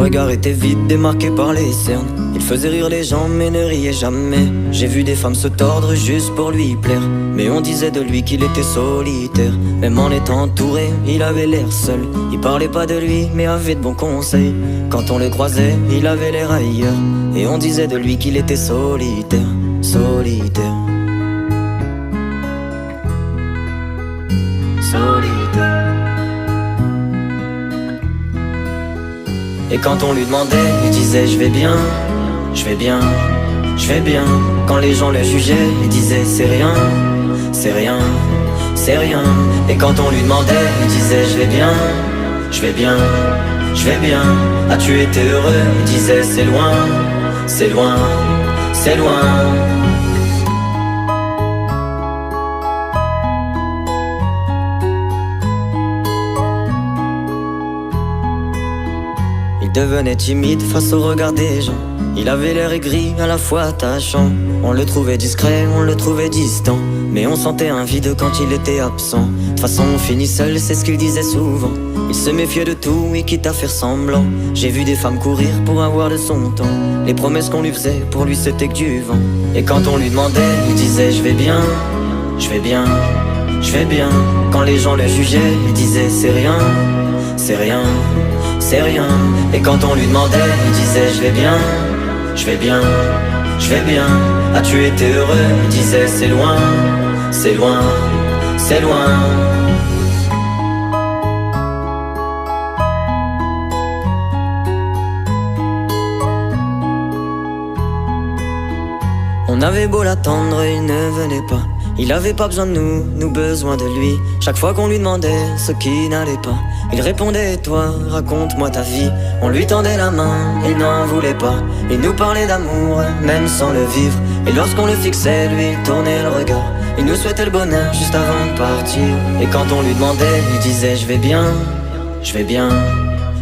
regard était vide, démarqué par les cernes. Il faisait rire les gens mais ne riait jamais. J'ai vu des femmes se tordre juste pour lui plaire, mais on disait de lui qu'il était solitaire. Même en étant entouré, il avait l'air seul. Il parlait pas de lui mais avait de bons conseils. Quand on le croisait, il avait l'air ailleurs, et on disait de lui qu'il était solitaire. Solitaire. Solitaire. Et quand on lui demandait, il disait je vais bien, je vais bien, je vais bien. Quand les gens le jugeaient, il disait c'est rien, c'est rien, c'est rien. Et quand on lui demandait, il disait je vais bien, je vais bien, je vais bien. As-tu été heureux? Il disait c'est loin, c'est loin, c'est loin. Il devenait timide face au regard des gens. Il avait l'air aigri, à la fois attachant. On le trouvait discret, on le trouvait distant, mais on sentait un vide quand il était absent. De toute façon on finit seul, c'est ce qu'il disait souvent. Il se méfiait de tout et quitte à faire semblant. J'ai vu des femmes courir pour avoir de son temps. Les promesses qu'on lui faisait, pour lui c'était que du vent. Et quand on lui demandait, il disait je vais bien, je vais bien, je vais bien. Quand les gens le jugeaient, il disait c'est rien, c'est rien, c'est rien. Et quand on lui demandait, il disait je vais bien, je vais bien, je vais bien. As-tu été heureux? Il disait c'est loin, c'est loin, c'est loin. On avait beau l'attendre, il ne venait pas. Il avait pas besoin de nous, nous besoin de lui. Chaque fois qu'on lui demandait ce qui n'allait pas, il répondait toi, raconte-moi ta vie. On lui tendait la main, il n'en voulait pas. Il nous parlait d'amour, même sans le vivre. Et lorsqu'on le fixait, lui, il tournait le regard. Il nous souhaitait le bonheur juste avant de partir. Et quand on lui demandait, il disait je vais bien, je vais bien,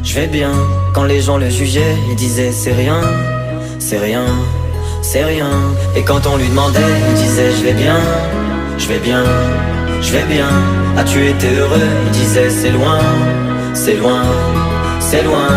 je vais bien. Quand les gens le jugeaient, il disait c'est rien, c'est rien, c'est rien. Et quand on lui demandait, il disait je vais bien, je vais bien, je vais bien. As-tu été heureux? Il disait c'est loin, c'est loin, c'est loin.